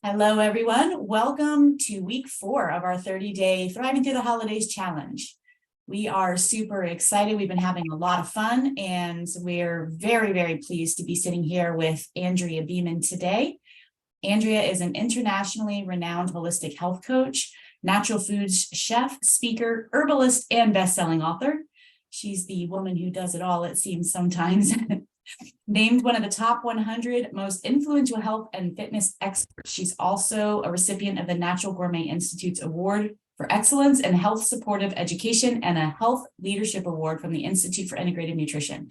Hello, everyone. Welcome to week 4 of our 30-day Thriving Through the Holidays challenge. We are super excited. We've been having a lot of fun, and we're very, very pleased to be sitting here with Andrea Beaman today. Andrea is an internationally renowned holistic health coach, natural foods chef, speaker, herbalist, and best-selling author. She's the woman who does it all, it seems sometimes. Named one of the top 100 most influential health and fitness experts. She's also a recipient of the Natural Gourmet Institute's Award for Excellence in Health Supportive Education and a Health Leadership Award from the Institute for Integrative Nutrition.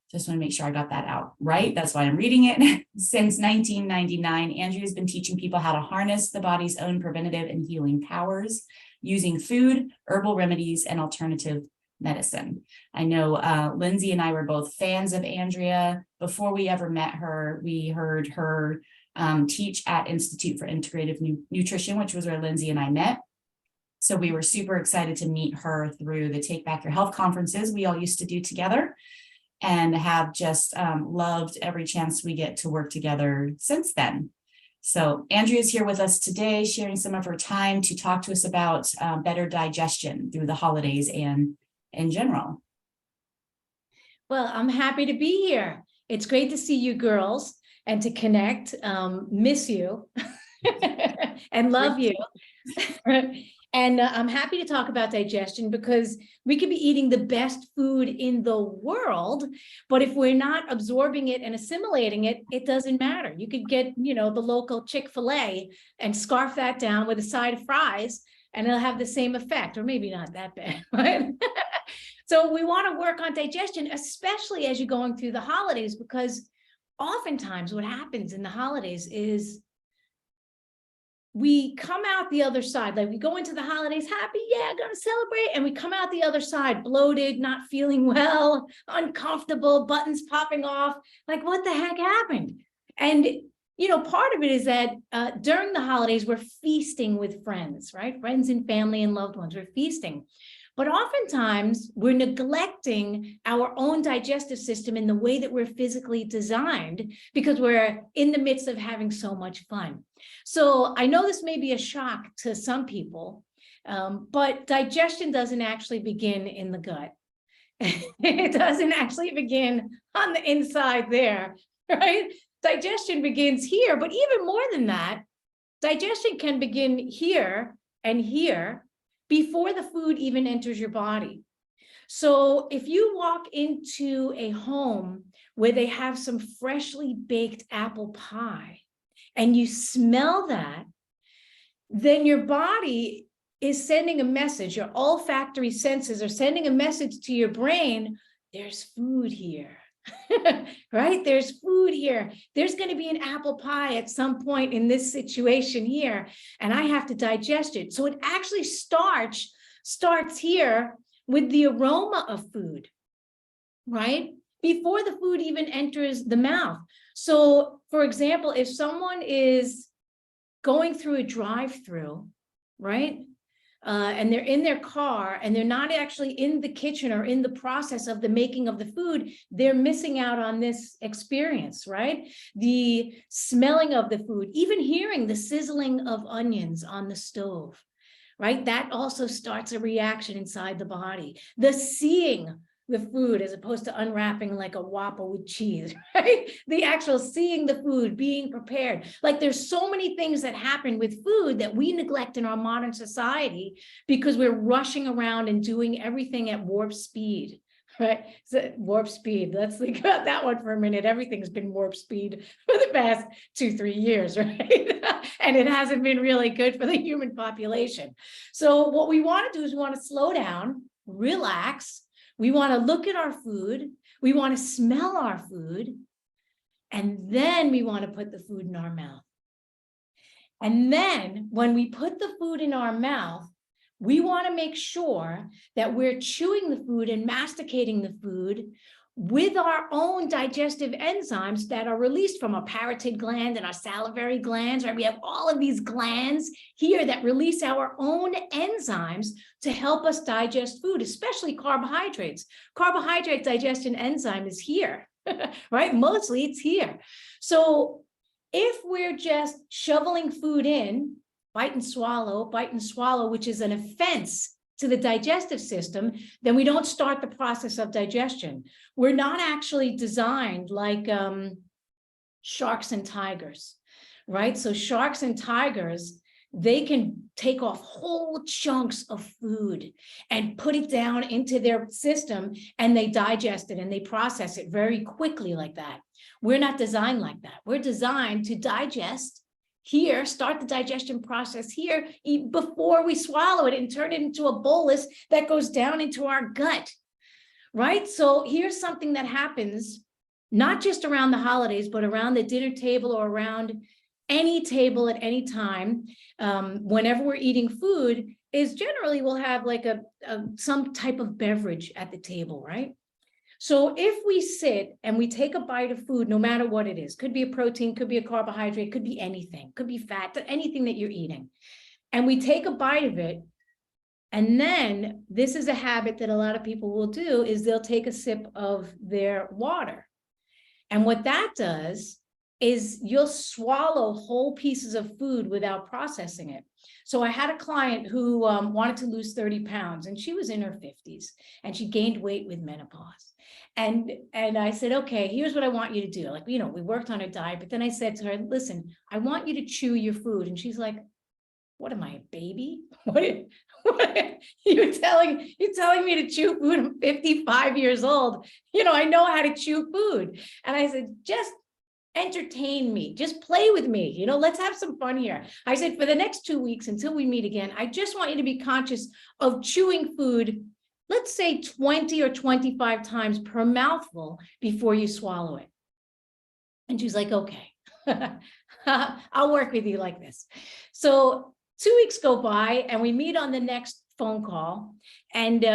Just want to make sure I got that out right. That's why I'm reading it. Since 1999, Andrea has been teaching people how to harness the body's own preventative and healing powers using food, herbal remedies, and alternative medicine. I know Lindsay and I were both fans of Andrea. Before we ever met her, we heard her teach at Institute for Integrative Nutrition, which was where Lindsay and I met. So we were super excited to meet her through the Take Back Your Health conferences we all used to do together, and have just loved every chance we get to work together since then. So Andrea is here with us today, sharing some of her time to talk to us about better digestion through the holidays and in general. Well, I'm happy to be here. It's great to see you girls and to connect. Miss you and love you. And I'm happy to talk about digestion because we could be eating the best food in the world, but if we're not absorbing it and assimilating it, it doesn't matter. You could get, the local Chick-fil-A and scarf that down with a side of fries, and it'll have the same effect, or maybe not that bad. But so we want to work on digestion, especially as you're going through the holidays, because oftentimes what happens in the holidays is we come out the other side, like we go into the holidays happy, yeah, gonna celebrate, and we come out the other side bloated, not feeling well, uncomfortable, buttons popping off, like what the heck happened? And part of it is that during the holidays, we're feasting with friends, right? Friends and family and loved ones, we're feasting. But oftentimes we're neglecting our own digestive system in the way that we're physically designed because we're in the midst of having so much fun. So I know this may be a shock to some people, but digestion doesn't actually begin in the gut. It doesn't actually begin on the inside there, right? Digestion begins here, but even more than that, digestion can begin here and here before the food even enters your body. So if you walk into a home where they have some freshly baked apple pie and you smell that, then your body is sending a message, your olfactory senses are sending a message to your brain, there's food here. Right? There's food here. There's going to be an apple pie at some point in this situation here, and I have to digest it. So it actually starts here with the aroma of food, right? Before the food even enters the mouth. So, for example, if someone is going through a drive-through, right? And they're in their car and they're not actually in the kitchen or in the process of the making of the food, they're missing out on this experience, right? The smelling of the food, even hearing the sizzling of onions on the stove, right? That also starts a reaction inside the body. The seeing the food as opposed to unwrapping like a waffle with cheese, right? The actual seeing the food, being prepared. Like there's so many things that happen with food that we neglect in our modern society because we're rushing around and doing everything at warp speed, right? So warp speed, let's think about that one for a minute. Everything's been warp speed for the past 2-3 years, right? And it hasn't been really good for the human population. So what we want to do is we want to slow down, relax. We want to look at our food, we want to smell our food, and then we want to put the food in our mouth. And then when we put the food in our mouth, we want to make sure that we're chewing the food and masticating the food with our own digestive enzymes that are released from our parotid gland and our salivary glands, right? We have all of these glands here that release our own enzymes to help us digest food, especially carbohydrates. Carbohydrate digestion enzyme is here, right? Mostly it's here. So If we're just shoveling food in, bite and swallow, which is an offense to the digestive system, then we don't start the process of digestion. We're not actually designed like sharks and tigers, right? So sharks and tigers, they can take off whole chunks of food and put it down into their system, and they digest it and they process it very quickly like that. We're not designed like that. We're designed to digest here, start the digestion process here before we swallow it and turn it into a bolus that goes down into our gut, right? So here's something that happens not just around the holidays, but around the dinner table or around any table at any time, whenever we're eating food, is generally we'll have like some type of beverage at the table, right? So if we sit and we take a bite of food, no matter what it is, could be a protein, could be a carbohydrate, could be anything, could be fat, anything that you're eating, and we take a bite of it, and then this is a habit that a lot of people will do, is they'll take a sip of their water. And what that does is you'll swallow whole pieces of food without processing it. So I had a client who wanted to lose 30 pounds, and she was in her 50s, and she gained weight with menopause. And I said, okay, here's what I want you to do. Like, we worked on her diet, but then I said to her, listen, I want you to chew your food. And she's like, what am I, a baby? What you're telling me to chew food? I'm 55 years old. I know how to chew food. And I said, just entertain me, just play with me, let's have some fun here. I said, for the next 2 weeks until we meet again, I just want you to be conscious of chewing food, let's say 20 or 25 times per mouthful before you swallow it. And she's like, okay, I'll work with you like this. So 2 weeks go by and we meet on the next phone call. And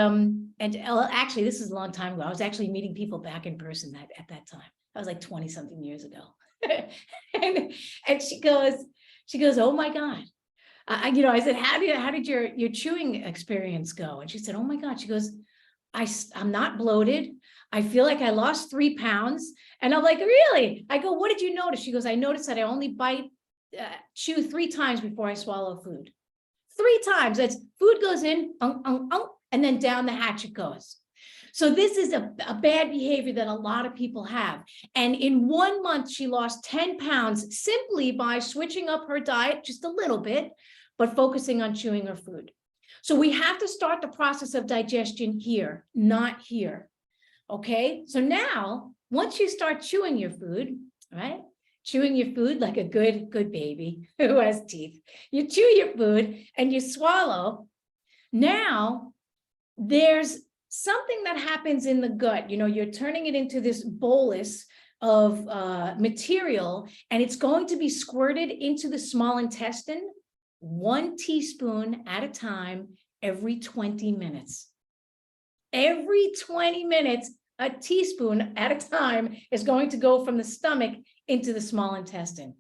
actually, this is a long time ago. I was actually meeting people back in person at that time. I was like 20 something years ago. and she goes, oh my God. I said, how did your chewing experience go? And she said, oh my God. She goes, I'm not bloated. I feel like I lost 3 pounds. And I'm like, really? I go, what did you notice? She goes, I noticed that I only chew 3 times before I swallow food. 3 times. That's food goes in, and then down the hatch it goes. So this is a bad behavior that a lot of people have. And in 1 month, she lost 10 pounds simply by switching up her diet just a little bit, but focusing on chewing her food. So we have to start the process of digestion here, not here. Okay. So now, once you start chewing your food, right? Chewing your food like a good baby who has teeth. You chew your food and you swallow. Now, there's something that happens in the gut. You're turning it into this bolus of material, and it's going to be squirted into the small intestine 1 teaspoon at a time every 20 minutes. Every 20 minutes, a teaspoon at a time is going to go from the stomach into the small intestine.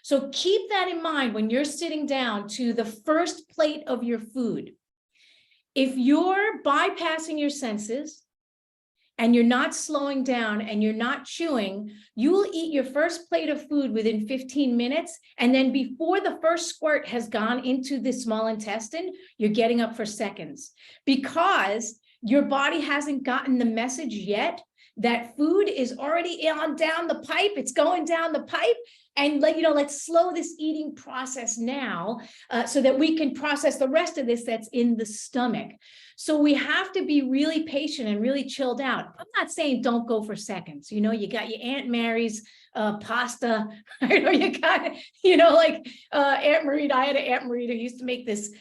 So keep that in mind when you're sitting down to the first plate of your food. If you're bypassing your senses and you're not slowing down and you're not chewing, you will eat your first plate of food within 15 minutes. And then before the first squirt has gone into the small intestine, you're getting up for seconds because your body hasn't gotten the message yet that food is already on down the pipe. It's going down the pipe. And let's slow this eating process now so that we can process the rest of this that's in the stomach. So we have to be really patient and really chilled out. I'm not saying don't go for seconds. You got your Aunt Mary's pasta. You got, Aunt Marita. I had an Aunt Marita who used to make this,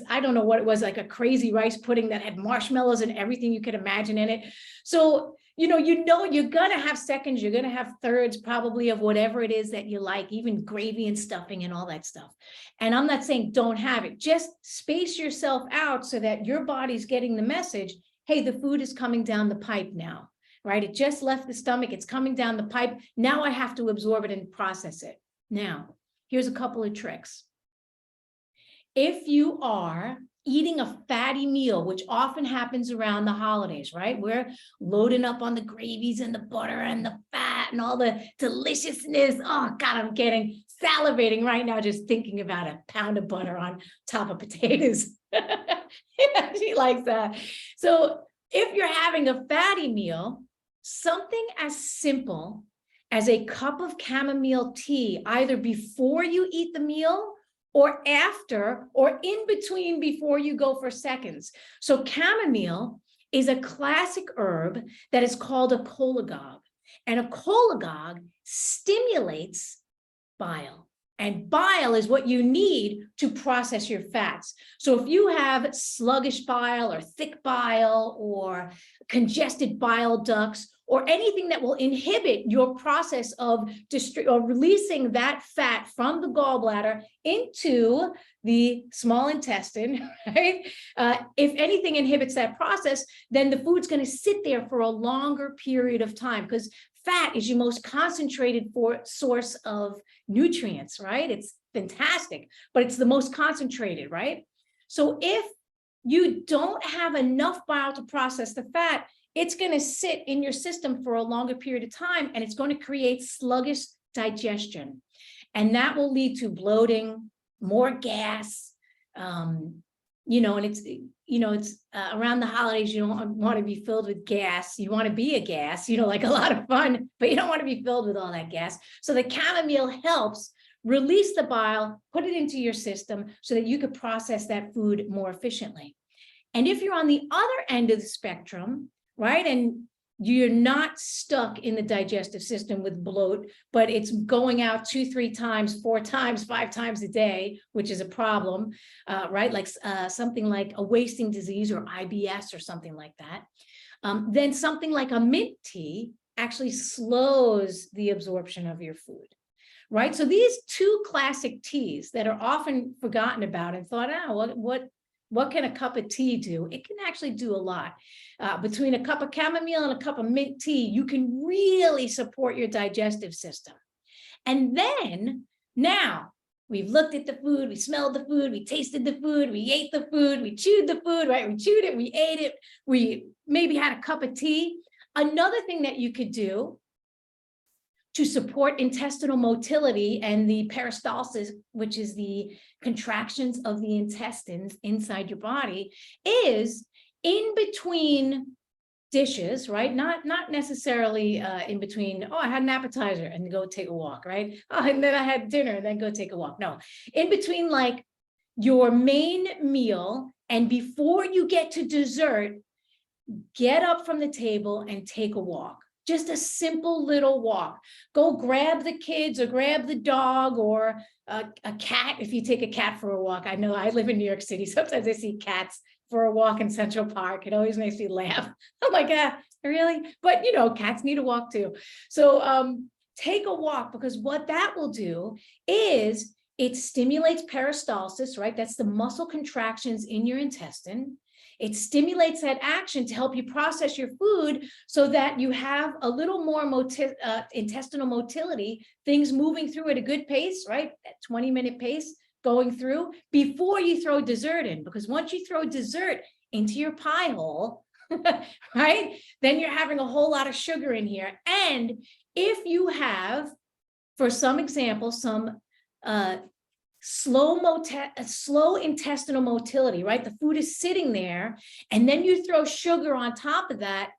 I don't know what it was, like a crazy rice pudding that had marshmallows and everything you could imagine in it. So you're going to have seconds, you're going to have thirds probably of whatever it is that you like, even gravy and stuffing and all that stuff. And I'm not saying don't have it, just space yourself out so that your body's getting the message, hey, the food is coming down the pipe now, right? It just left the stomach, it's coming down the pipe. Now I have to absorb it and process it. Now, here's a couple of tricks. If you are eating a fatty meal, which often happens around the holidays, right? We're loading up on the gravies and the butter and the fat and all the deliciousness. Oh God, I'm getting salivating right now just thinking about a pound of butter on top of potatoes. Yeah, she likes that. So if you're having a fatty meal, something as simple as a cup of chamomile tea, either before you eat the meal or after or in between before you go for seconds. So chamomile is a classic herb that is called a cholagogue. And a cholagogue stimulates bile. And bile is what you need to process your fats. So if you have sluggish bile or thick bile or congested bile ducts or anything that will inhibit your process of releasing that fat from the gallbladder into the small intestine, right? If anything inhibits that process, then the food's going to sit there for a longer period of time, because fat is your most concentrated source of nutrients, right? It's fantastic, but it's the most concentrated, right? So if you don't have enough bile to process the fat, it's going to sit in your system for a longer period of time, and it's going to create sluggish digestion. And that will lead to bloating, more gas, and it's around the holidays, you don't want to be filled with gas. You want to be a gas, like a lot of fun, but you don't want to be filled with all that gas. So the chamomile helps release the bile, put it into your system so that you could process that food more efficiently. And if you're on the other end of the spectrum, right, and you're not stuck in the digestive system with bloat, but it's going out 2, 3 times, 4 times, 5 times a day, which is a problem, right? Like something like a wasting disease or IBS or something like that. Then something like a mint tea actually slows the absorption of your food, right? So these 2 classic teas that are often forgotten about and thought, what can a cup of tea do? It can actually do a lot. Between a cup of chamomile and a cup of mint tea, you can really support your digestive system. And then now we've looked at the food, we smelled the food, we tasted the food, we ate the food, we chewed the food, right? We chewed it, we ate it, we maybe had a cup of tea. Another thing that you could do to support intestinal motility and the peristalsis, which is the contractions of the intestines inside your body, is in between dishes, right? Not necessarily in between, I had an appetizer and go take a walk, right? Oh, and then I had dinner and then go take a walk. No, in between like your main meal and before you get to dessert, get up from the table and take a walk. Just a simple little walk. Go grab the kids or grab the dog or a cat. If you take a cat for a walk, I know I live in New York City. Sometimes I see cats for a walk in Central Park. It always makes me laugh. I'm like, really? But cats need a walk too. So take a walk, because what that will do is it stimulates peristalsis, right? That's the muscle contractions in your intestine. It stimulates that action to help you process your food so that you have a little more intestinal motility, things moving through at a good pace, right? At 20-minute pace going through before you throw dessert in. Because once you throw dessert into your pie hole, right, then you're having a whole lot of sugar in here. And if you have, for some example, some slow intestinal motility, right? The food is sitting there and then you throw sugar on top of that.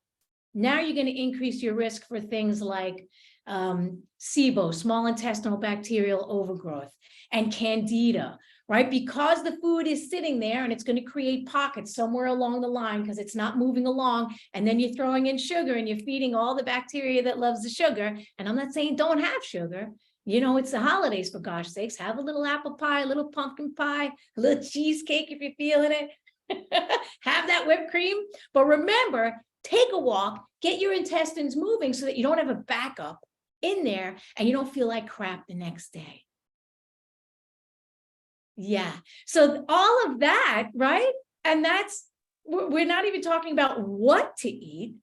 Now you're going to increase your risk for things like SIBO, small intestinal bacterial overgrowth, and candida, right? Because the food is sitting there and it's going to create pockets somewhere along the line because it's not moving along. And then you're throwing in sugar and you're feeding all the bacteria that loves the sugar. And I'm not saying don't have sugar. It's the holidays, for gosh sakes. Have a little apple pie, a little pumpkin pie, a little cheesecake if you're feeling it. Have that whipped cream. But remember, take a walk, get your intestines moving so that you don't have a backup in there and you don't feel like crap the next day. Yeah. So all of that, right? And we're not even talking about what to eat,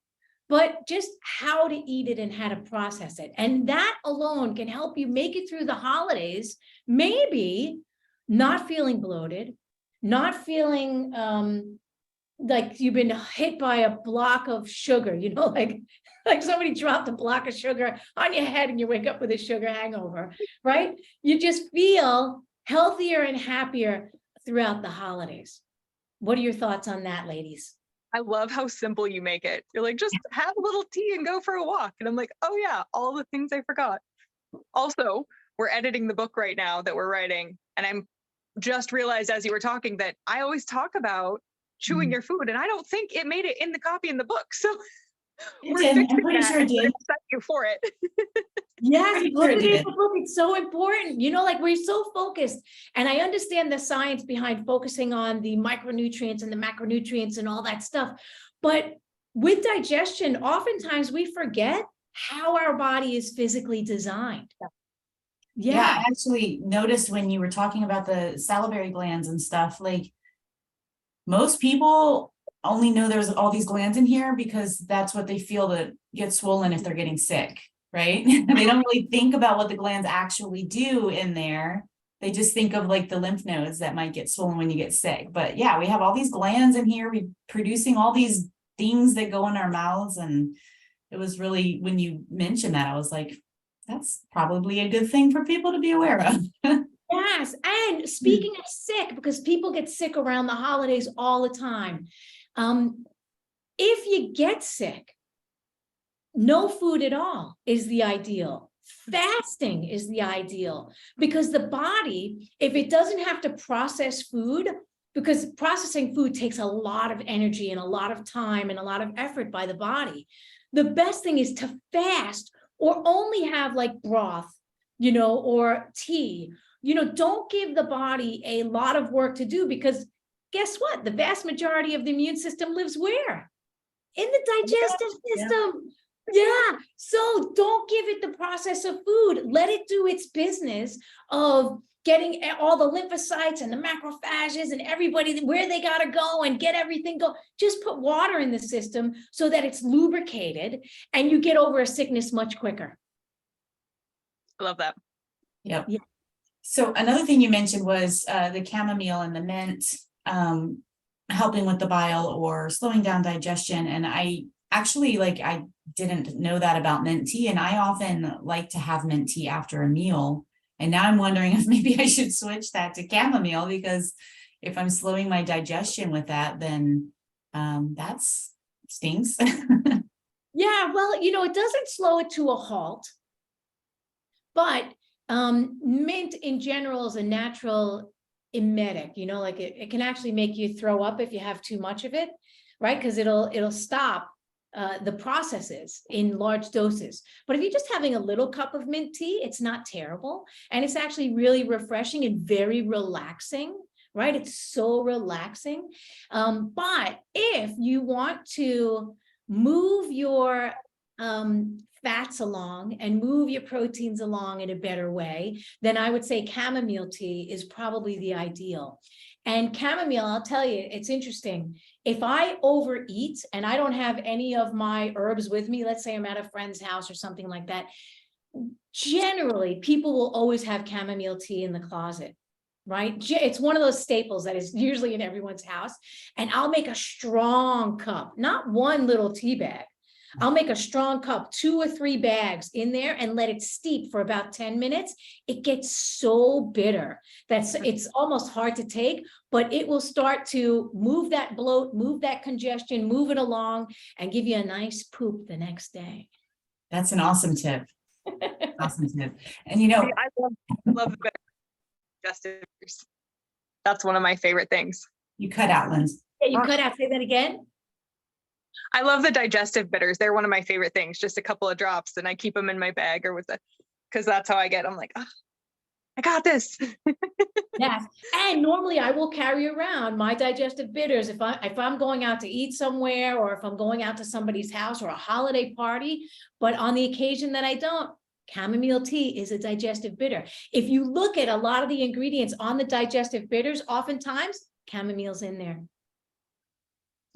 but just how to eat it and how to process it. And that alone can help you make it through the holidays, maybe not feeling bloated, not feeling like you've been hit by a block of sugar, you know, like somebody dropped a block of sugar on your head and you wake up with a sugar hangover, right? You just feel healthier and happier throughout the holidays. What are your thoughts on that, ladies? I love how simple you make it. You're like, just have a little tea and go for a walk. And I'm like, oh yeah, all the things I forgot. Also, we're editing the book right now that we're writing. And I'm just realized as you were talking that I always talk about chewing your food. And I don't think it made it in the copy in the book. So we're fixing I'm pretty that. sure it did. Thank you for it. Yes, Pretty look sure at it it in did. the book. It's so important. You know, like we're so focused. And I understand the science behind focusing on the micronutrients and the macronutrients and all that stuff. But with digestion, oftentimes we forget how our body is physically designed. Yeah, Yeah. I actually noticed when you were talking about the salivary glands and stuff, like most people only know there's all these glands in here because that's what they feel that gets swollen if they're getting sick, right? They don't really think about what the glands actually do in there. They just think of like the lymph nodes that might get swollen when you get sick. But yeah, we have all these glands in here, we producing all these things that go in our mouths. And it was really, when you mentioned that, I was like, that's probably a good thing for people to be aware of. Yes. And speaking of sick, because people get sick around the holidays all the time. If you get sick, no food at all is the ideal. Fasting is the ideal because the body, if it doesn't have to process food, because processing food takes a lot of energy and a lot of time and a lot of effort by the body. The best thing is to fast or only have like broth, you know, or tea. You know, don't give the body a lot of work to do because guess what? The vast majority of the immune system lives where? In the digestive system. Yeah. So don't give it the process of food. Let it do its business of getting all the lymphocytes and the macrophages and everybody where they got to go and get everything go. Just put water in the system so that it's lubricated and you get over a sickness much quicker. I love that. Yep. Yeah. So another thing you mentioned was the chamomile and the mint helping with the bile or slowing down digestion. And I actually I didn't know that about mint tea. And I often like to have mint tea after a meal. And now I'm wondering if maybe I should switch that to chamomile, because if I'm slowing my digestion with that, then that's stinks. Yeah, well, you know, it doesn't slow it to a halt, but mint in general is a natural emetic, you know, like it can actually make you throw up if you have too much of it, right? Because it'll stop the processes in large doses. But if you're just having a little cup of mint tea, it's not terrible. And it's actually really refreshing and very relaxing, right? It's so relaxing. But if you want to move your fats along and move your proteins along in a better way, then I would say chamomile tea is probably the ideal. And chamomile, I'll tell you, it's interesting. If I overeat and I don't have any of my herbs with me, let's say I'm at a friend's house or something like that, generally people will always have chamomile tea in the closet, right? It's one of those staples that is usually in everyone's house. And I'll make a strong cup, not one little tea bag. I'll make a strong cup, 2 or 3 bags in there and let it steep for about 10 minutes. It gets so bitter that it's almost hard to take, but it will start to move that bloat, move that congestion, move it along and give you a nice poop the next day. That's an awesome tip. Awesome tip. And you know, See, I love the digestive. That's one of my favorite things. You cut out, Linz. Yeah, you cut out, say that again. I love the digestive bitters. They're one of my favorite things. Just a couple of drops and I keep them in my bag or with the, because that's how I get. I'm like, oh, I got this. Yes. And normally I will carry around my digestive bitters if I'm going out to eat somewhere or if I'm going out to somebody's house or a holiday party. But on the occasion that I don't, chamomile tea is a digestive bitter. If you look at a lot of the ingredients on the digestive bitters, oftentimes chamomile's in there.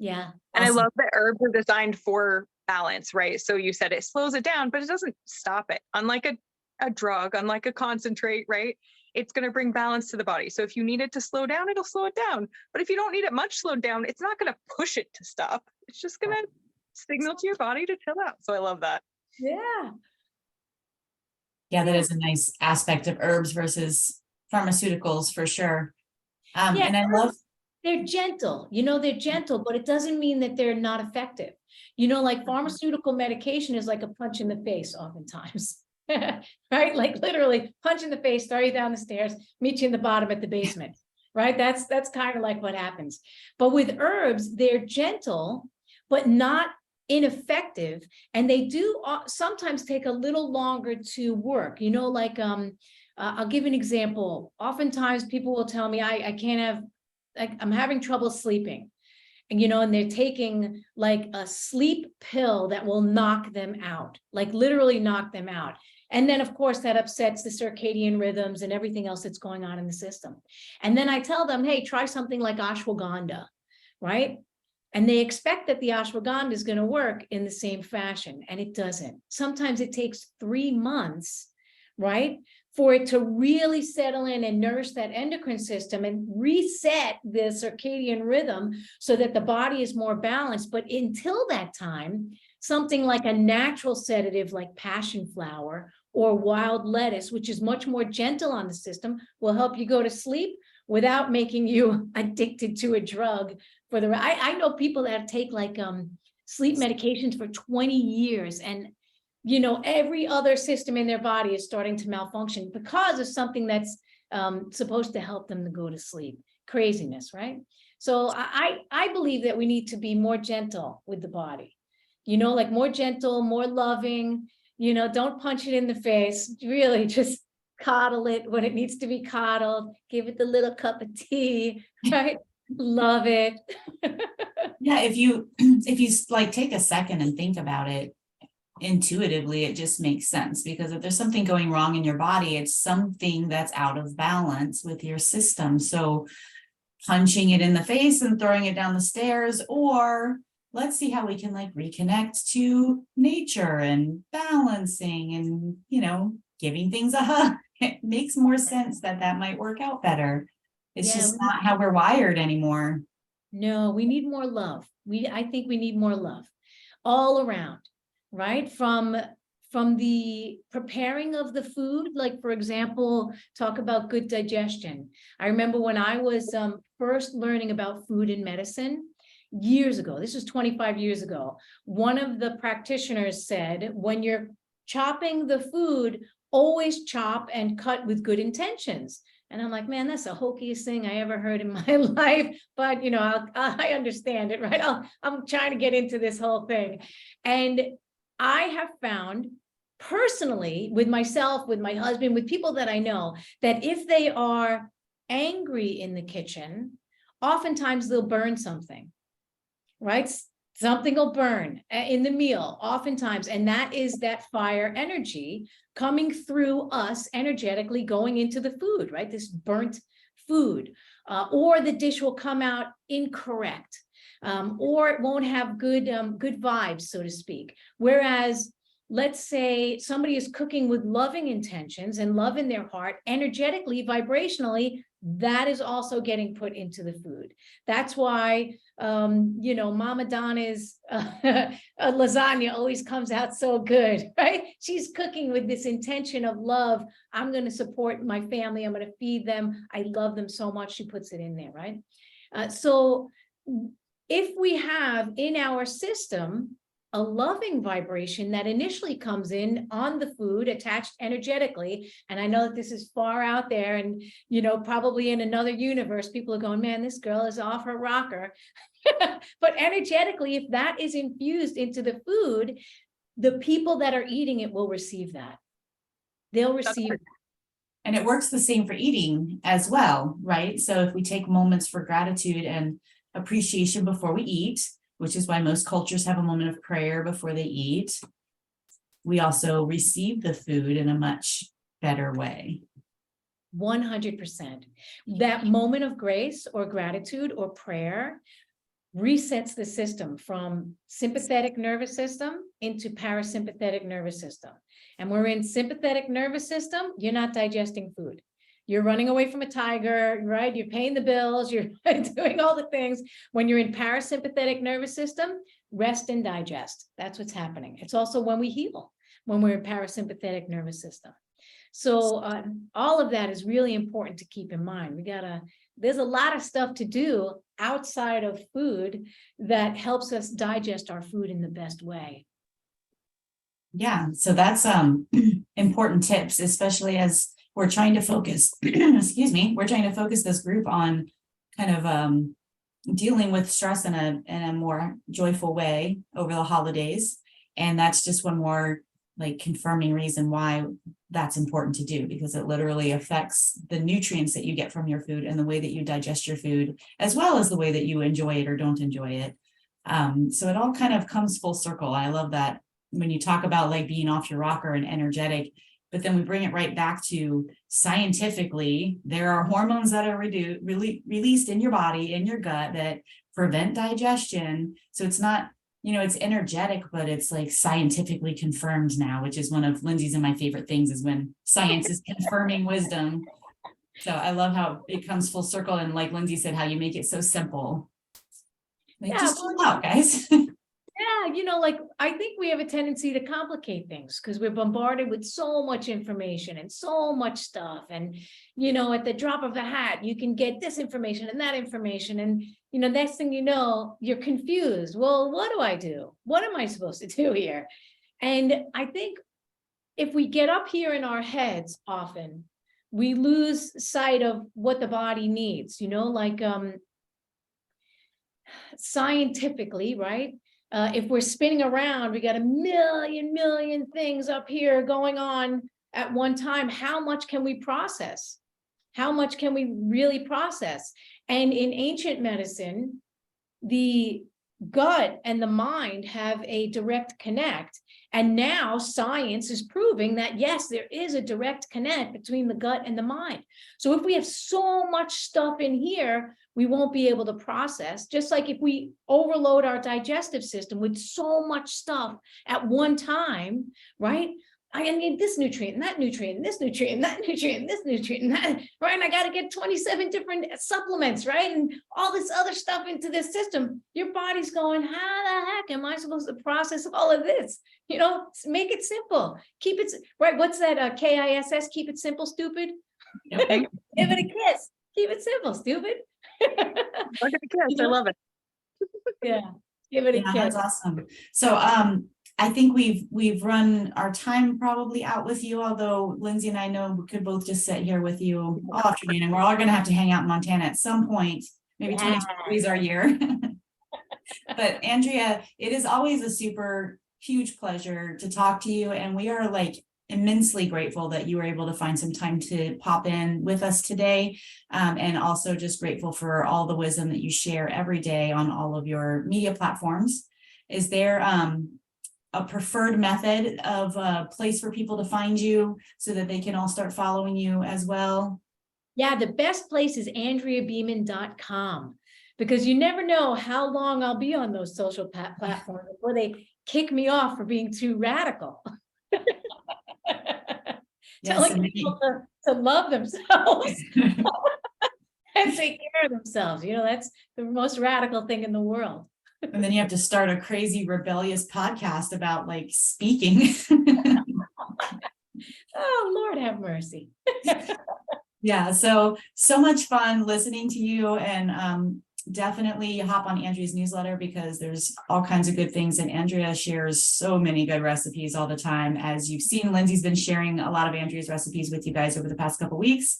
Yeah. And Awesome. I love that herbs are designed for balance, right? So you said it slows it down, but it doesn't stop it. Unlike a drug, unlike a concentrate, right? It's going to bring balance to the body. So if you need it to slow down, it'll slow it down. But if you don't need it much slowed down, it's not going to push it to stop. It's just going to signal to your body to chill out. So I love that. Yeah. Yeah, that is a nice aspect of herbs versus pharmaceuticals for sure. Yeah, And I love, they're gentle, they're gentle, but it doesn't mean that they're not effective. Like pharmaceutical medication is like a punch in the face oftentimes, right? Like literally punch in the face, throw you down the stairs, meet you in the bottom at the basement, right? That's kind of like what happens. But with herbs, they're gentle, but not ineffective. And they do sometimes take a little longer to work, like, I'll give an example. Oftentimes people will tell me, I can't have, I'm having trouble sleeping. And they're taking like a sleep pill that will knock them out, like literally knock them out. And then of course that upsets the circadian rhythms and everything else that's going on in the system. And then I tell them, hey, try something like ashwagandha, right? And they expect that the ashwagandha is going to work in the same fashion, and it doesn't. Sometimes it takes 3 months, right, for it to really settle in and nourish that endocrine system and reset the circadian rhythm so that the body is more balanced. But until that time, something like a natural sedative like passion flower or wild lettuce, which is much more gentle on the system, will help you go to sleep without making you addicted to a drug. I know people that take like sleep medications for 20 years, and every other system in their body is starting to malfunction because of something that's supposed to help them to go to sleep. Craziness, right? So I believe that we need to be more gentle with the body, like more gentle, more loving, don't punch it in the face, really just coddle it when it needs to be coddled, give it the little cup of tea, right? Love it. yeah, if you like take a second and think about it intuitively, it just makes sense, because if there's something going wrong in your body, it's something that's out of balance with your system. So punching it in the face and throwing it down the stairs, or let's see how we can like reconnect to nature and balancing and giving things a hug. It makes more sense that might work out better. It's just not how we're wired anymore. No, we need more love. I think we need more love all around, right? From the preparing of the food, like for example, talk about good digestion. I remember when I was first learning about food and medicine years ago, this was 25 years ago, one of the practitioners said, when you're chopping the food, always chop and cut with good intentions. And I'm like, man, that's the hokiest thing I ever heard in my life. But, I understand it, right? I'm trying to get into this whole thing. And I have found personally with myself, with my husband, with people that I know, that if they are angry in the kitchen, oftentimes they'll burn something, right? Something will burn in the meal oftentimes. And that is that fire energy coming through us energetically going into the food, right? This burnt food, or the dish will come out incorrect, or it won't have good vibes, so to speak. Whereas, let's say somebody is cooking with loving intentions and love in their heart, energetically, vibrationally, that is also getting put into the food. That's why, Mama Donna's lasagna always comes out so good, right? She's cooking with this intention of love. I'm going to support my family. I'm going to feed them. I love them so much. She puts it in there, right? So if we have in our system a loving vibration that initially comes in on the food attached energetically. And I know that this is far out there and, probably in another universe, people are going, man, this girl is off her rocker. But energetically, if that is infused into the food, the people that are eating it will receive that. They'll receive that. And it works the same for eating as well, right? So if we take moments for gratitude and appreciation before we eat, which is why most cultures have a moment of prayer before they eat, we also receive the food in a much better way. 100%. That moment of grace or gratitude or prayer resets the system from sympathetic nervous system into parasympathetic nervous system. And we're in sympathetic nervous system, you're not digesting food. You're running away from a tiger, right? You're paying the bills, you're doing all the things. When you're in parasympathetic nervous system, rest and digest. That's what's happening. It's also when we heal, when we're in parasympathetic nervous system. So all of that is really important to keep in mind. There's a lot of stuff to do outside of food that helps us digest our food in the best way. Yeah, so that's important tips, especially as we're trying to focus, excuse me, we're trying to focus this group on kind of dealing with stress in a more joyful way over the holidays. And that's just one more like confirming reason why that's important to do, because it literally affects the nutrients that you get from your food and the way that you digest your food, as well as the way that you enjoy it or don't enjoy it. So it all kind of comes full circle. I love that when you talk about like being off your rocker and energetic, but then we bring it right back to scientifically, there are hormones that are released in your body, in your gut, that prevent digestion. So it's not, it's energetic, but it's like scientifically confirmed now, which is one of Lindsay's and my favorite things, is when science is confirming wisdom. So I love how it comes full circle. And like Lindsay said, how you make it so simple. Like, just chill out, guys. Yeah, like I think we have a tendency to complicate things because we're bombarded with so much information and so much stuff. And, at the drop of a hat, you can get this information and that information. And, next thing you know, you're confused. Well, what do I do? What am I supposed to do here? And I think if we get up here in our heads often, we lose sight of what the body needs, like scientifically, right? If we're spinning around, we got a million things up here going on at one time. How much can we process? How much can we really process? And in ancient medicine, the gut and the mind have a direct connect. And now science is proving that, yes, there is a direct connect between the gut and the mind. So if we have so much stuff in here, we won't be able to process. Just like if we overload our digestive system with so much stuff at one time, right? I need this nutrient and that nutrient, and this nutrient, and that nutrient, and this nutrient, and that, right? And I got to get 27 different supplements, right? And all this other stuff into this system. Your body's going, how the heck am I supposed to process all of this? Make it simple. Keep it, right? What's that KISS? Keep it simple, stupid. Give it a kiss. Keep it simple, stupid. Look at the kiss. I love it. Yeah. Give it a kiss. That's awesome. So I think we've run our time probably out with you, although Lindsay and I know we could both just sit here with you all afternoon, and we're all going to have to hang out in Montana at some point, maybe 2023 is our year. But Andrea, it is always a super huge pleasure to talk to you, and we are like immensely grateful that you were able to find some time to pop in with us today, and also just grateful for all the wisdom that you share every day on all of your media platforms. Is there a preferred method of a place for people to find you so that they can all start following you as well? Yeah, the best place is AndreaBeaman.com, because you never know how long I'll be on those social platforms before they kick me off for being too radical. Telling people to love themselves and take care of themselves. That's the most radical thing in the world. And then you have to start a crazy rebellious podcast about like speaking. Oh, Lord have mercy. Yeah, so much fun listening to you, and definitely hop on Andrea's newsletter because there's all kinds of good things, and Andrea shares so many good recipes all the time. As you've seen, Lindsay's been sharing a lot of Andrea's recipes with you guys over the past couple of weeks.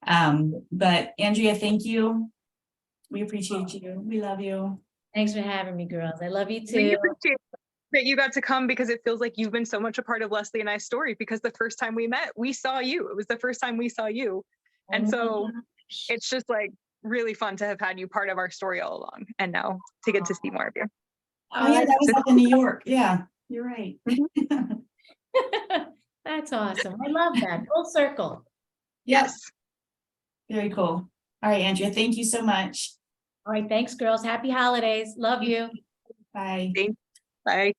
But Andrea, thank you. We appreciate you. We love you. Thanks for having me, girls. I love you too. We appreciate that you got to come, because it feels like you've been so much a part of Leslie and I's story, because the first time we met, we saw you. It was the first time we saw you. And so it's just like really fun to have had you part of our story all along, and now to get to see more of you. Oh yeah, that was up in New York. Yeah, you're right. That's awesome. I love that. Full circle. Yes. Very cool. All right, Andrea, thank you so much. All right, thanks, girls. Happy holidays. Love you. Bye. Bye.